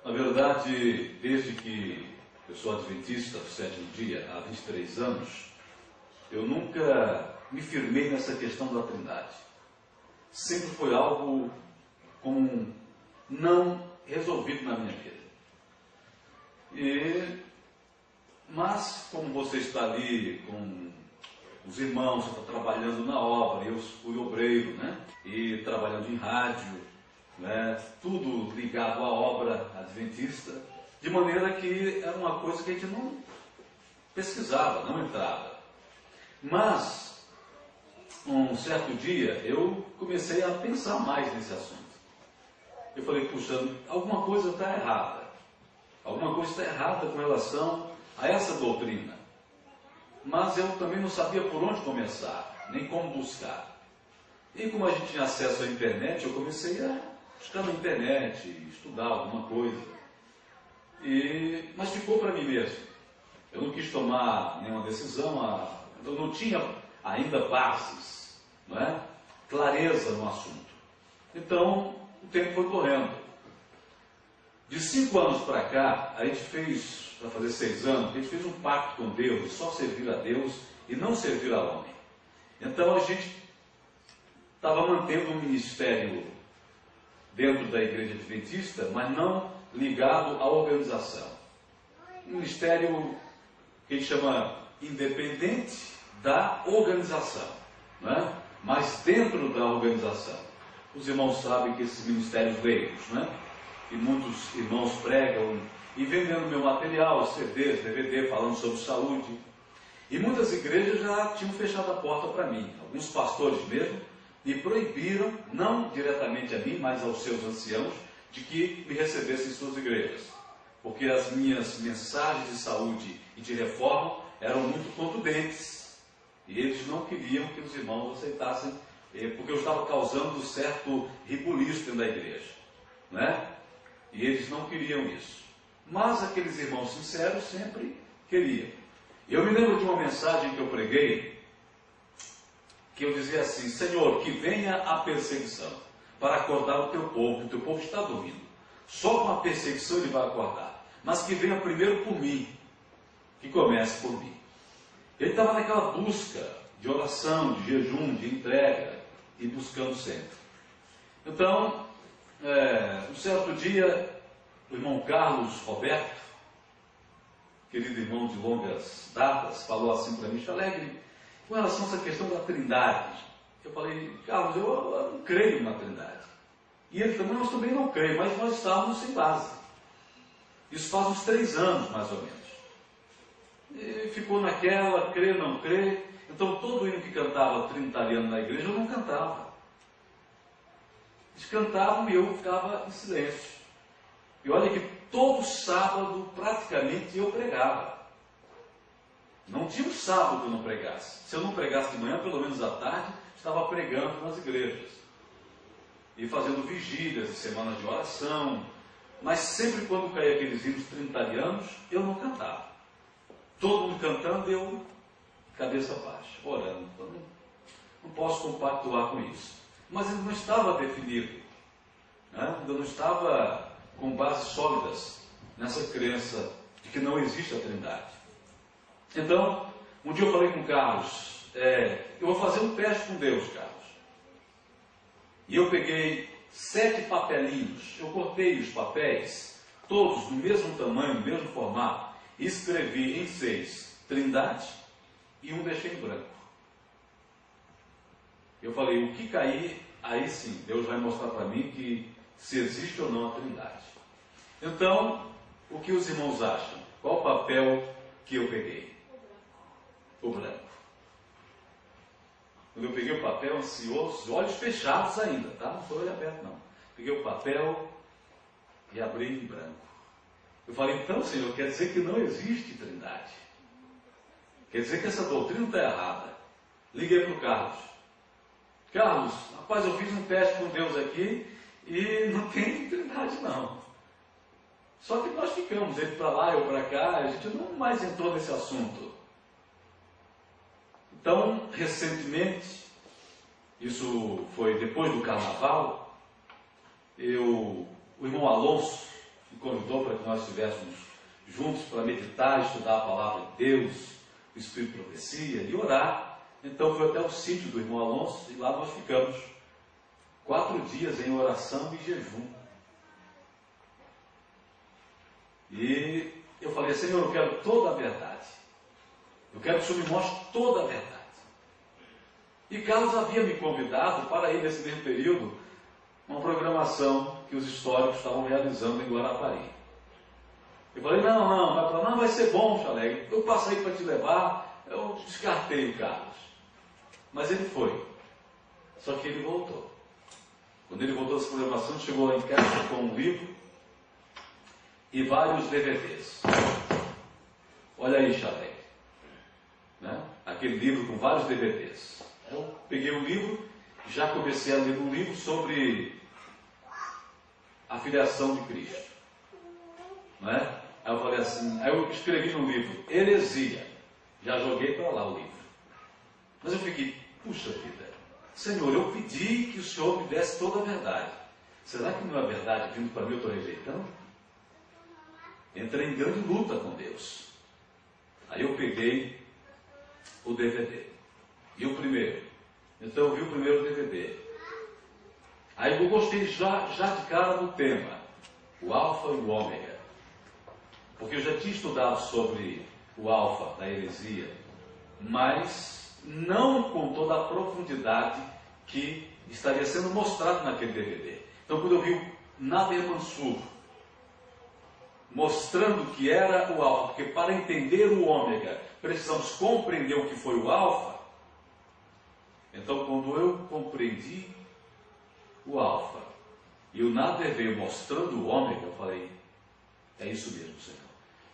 Na verdade, desde que eu sou adventista do sétimo dia, há 23 anos, eu nunca me firmei nessa questão da Trindade. Sempre foi algo como não resolvido na minha vida. Mas, como você está ali com os irmãos, você está trabalhando na obra, eu fui obreiro, né? E trabalhando em rádio, né? Tudo ligado à obra adventista, de maneira que era uma coisa que a gente não pesquisava, não entrava. Mas, um certo dia, eu comecei a pensar mais nesse assunto. Eu falei, puxa, alguma coisa está errada. Alguma coisa está errada com relação a essa doutrina. Mas eu também não sabia por onde começar, nem como buscar. E como a gente tinha acesso à internet, eu comecei a buscar na internet, estudar alguma coisa. Mas ficou para mim mesmo. Eu não quis tomar nenhuma decisão, eu não tinha ainda bases, não é? Clareza no assunto. Então, o tempo foi correndo. De 5 anos para cá, a gente fez, para fazer 6 anos, a gente fez um pacto com Deus, de só servir a Deus e não servir a homem. Então a gente estava mantendo um ministério dentro da igreja adventista, mas não ligado à organização. Um ministério que a gente chama independente da organização, não é? Mas dentro da organização. Os irmãos sabem que esses ministérios leigos, não é? E muitos irmãos pregam e vendendo meu material, CDs, DVD, falando sobre saúde. E muitas igrejas já tinham fechado a porta para mim. Alguns pastores mesmo me proibiram, não diretamente a mim, mas aos seus anciãos, de que me recebessem em suas igrejas. Porque as minhas mensagens de saúde e de reforma eram muito contundentes. E eles não queriam que os irmãos aceitassem, porque eu estava causando certo ribuliço dentro da igreja, né? E eles não queriam isso. Mas aqueles irmãos sinceros sempre queriam. Eu me lembro de uma mensagem que eu preguei, que eu dizia assim: Senhor, que venha a perseguição para acordar o teu povo, que o teu povo está dormindo. Só com a perseguição ele vai acordar. Mas que venha primeiro por mim, que comece por mim. Ele estava naquela busca de oração, de jejum, de entrega, e buscando sempre. Então, um certo dia, o irmão Carlos Roberto, querido irmão de longas datas, falou assim para mim: Alegre, com relação a essa questão da Trindade. Eu falei: Carlos, eu não creio na Trindade. E ele também: nós também não creio, mas nós estávamos sem base. Isso faz uns 3 anos, mais ou menos. E ficou naquela, crê, não crê. Então todo hino que cantava trinitariano na igreja, eu não cantava. Eles cantavam e eu ficava em silêncio. E olha que todo sábado, praticamente, eu pregava. Não tinha um sábado que eu não pregasse. Se eu não pregasse de manhã, pelo menos à tarde, estava pregando nas igrejas. E fazendo vigílias e semanas de oração. Mas sempre quando caía aqueles hinos trinitarianos, eu não cantava. Todo mundo cantando, eu cabeça baixa, orando. Então, não posso compactuar com isso. Mas ainda não estava definido, né? Ainda não estava com bases sólidas nessa crença de que não existe a Trindade. Então, um dia eu falei com o Carlos: eu vou fazer um teste com Deus, Carlos. E eu peguei 7 papelinhos, eu cortei os papéis, todos no mesmo tamanho, no mesmo formato, e escrevi em 6 Trindade e um deixei em branco. Eu falei: o que cair, aí sim, Deus vai mostrar para mim que se existe ou não a Trindade. Então, o que os irmãos acham? Qual o papel que eu peguei? O branco. Quando eu peguei o papel, ansioso, olhos fechados ainda, tá? Não foi olho aberto, não. Peguei o papel e abri em branco. Eu falei: então, Senhor, quer dizer que não existe Trindade. Quer dizer que essa doutrina está errada. Liguei para o Carlos: Carlos, rapaz, eu fiz um teste com Deus aqui e não tem Trindade não. Só que nós ficamos, ele para lá, eu para cá, a gente não mais entrou nesse assunto. Então, recentemente, isso foi depois do carnaval, o irmão Alonso me convidou para que nós estivéssemos juntos para meditar, estudar a palavra de Deus, o Espírito de Profecia e orar. Então foi até o sítio do irmão Alonso e lá nós ficamos 4 dias em oração e jejum. E eu falei, Senhor, eu quero toda a verdade. Eu quero que o Senhor me mostre toda a verdade. E Carlos havia me convidado para ir nesse mesmo período uma programação que os históricos estavam realizando em Guarapari. Eu falei, não, vai ser bom, Chalé, eu passo aí para te levar. Eu descartei o Carlos. Mas ele foi. Só que ele voltou. Quando ele voltou dessa programação, chegou lá em casa com um livro e vários DVDs. Olha aí, Chalé. Né? Aquele livro com vários DVDs. Eu peguei o livro, já comecei a ler um livro sobre a filiação de Cristo. Não é? Aí eu falei assim, aí eu escrevi no livro, heresia. Já joguei para lá o livro. Mas eu fiquei, puxa vida, Senhor, eu pedi que o Senhor me desse toda a verdade. Será que não é verdade vindo para mim, eu estou rejeitando? Entrei em grande luta com Deus. Aí eu peguei o DVD. E o primeiro. Então eu vi o primeiro DVD. Aí eu gostei já de cara do tema. O Alfa e o Ômega. Porque eu já tinha estudado sobre o Alfa da heresia, mas não com toda a profundidade que estaria sendo mostrado naquele DVD. Então quando eu vi o Nader Mansur mostrando que era o Alfa, porque para entender o Ômega precisamos compreender o que foi o Alfa. Então quando eu compreendi o Alfa e o Nader veio mostrando o Ômega, eu falei, é isso mesmo, Senhor.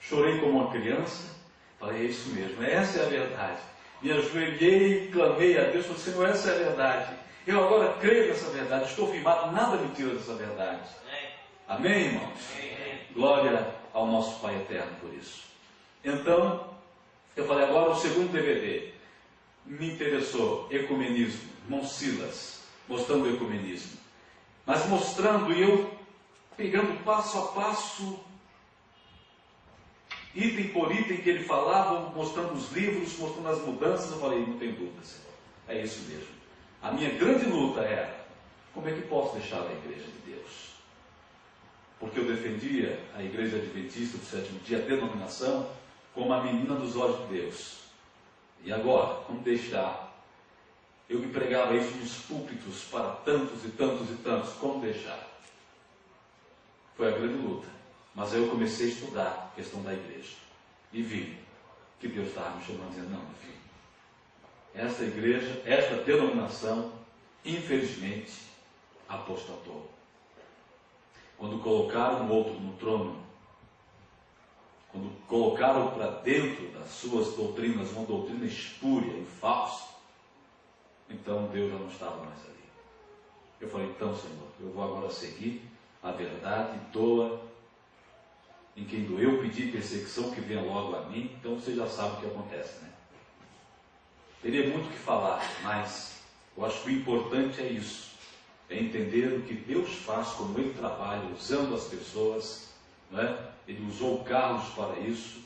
Chorei como uma criança, falei, é isso mesmo, essa é a verdade. Me ajoelhei, clamei a Deus, falei, Senhor, essa é a verdade. Eu agora creio nessa verdade, estou firmado, nada me tira dessa verdade. Amém, irmãos? Glória ao nosso Pai eterno por isso. Então, eu falei, agora o segundo DVD me interessou, ecumenismo, irmão Silas, mostrando o ecumenismo. Mas mostrando, e eu pegando passo a passo, item por item que ele falava, mostrando os livros, mostrando as mudanças, eu falei, não tem dúvida, Senhor, é isso mesmo. A minha grande luta era, como é que posso deixar a igreja de Deus? Porque eu defendia a igreja adventista do sétimo dia, a denominação, como a menina dos olhos de Deus. E agora, como deixar? Eu me pregava isso nos púlpitos para tantos e tantos e tantos, como deixar? Foi a grande luta. Mas aí eu comecei a estudar a questão da igreja. E vi que Deus estava me chamando, dizendo, não, meu filho, esta igreja, esta denominação, infelizmente, apostatou. Quando colocaram o outro no trono, quando colocaram para dentro das suas doutrinas uma doutrina espúria e falsa, então Deus já não estava mais ali. Eu falei, então, Senhor, eu vou agora seguir a verdade, doa em quem doeu, pedir perseguição que venha logo a mim. Então você já sabe o que acontece, né? Teria muito o que falar, mas eu acho que o importante é isso, é entender o que Deus faz, como Ele trabalha, usando as pessoas, não é? Ele usou o Carlos para isso,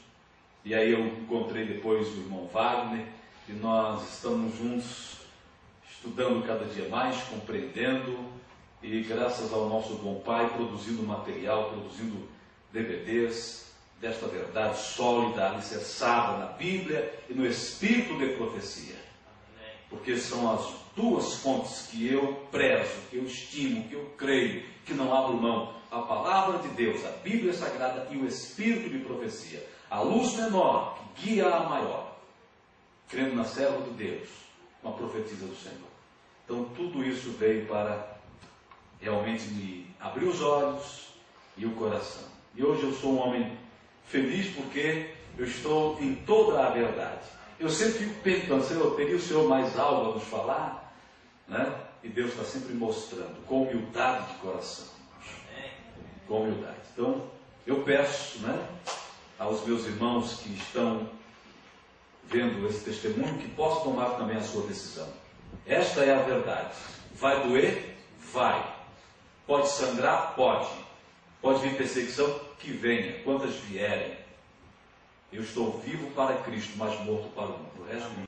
e aí eu encontrei depois o irmão Wagner, e nós estamos juntos, estudando cada dia mais, compreendendo, e graças ao nosso bom Pai, produzindo material, produzindo DVDs desta verdade sólida, alicerçada na Bíblia e no Espírito de profecia. Porque são as duas fontes que eu prezo, que eu estimo, que eu creio, que não abro mão. A palavra de Deus, a Bíblia Sagrada e o Espírito de profecia. A luz menor que guia a maior. Crendo na serva de Deus, uma profetisa do Senhor. Então tudo isso veio para realmente me abrir os olhos e o coração. E hoje eu sou um homem feliz porque eu estou em toda a verdade. Eu sempre fico perguntando, Senhor, teria o Senhor mais algo a nos falar? Né? E Deus está sempre mostrando, com humildade de coração. Com humildade. Então, eu peço, né, aos meus irmãos que estão vendo esse testemunho, que possam tomar também a sua decisão. Esta é a verdade. Vai doer? Vai. Pode sangrar? Pode. Pode vir perseguição? Que venha, quantas vierem. Eu estou vivo para Cristo, mas morto para o mundo. O resto não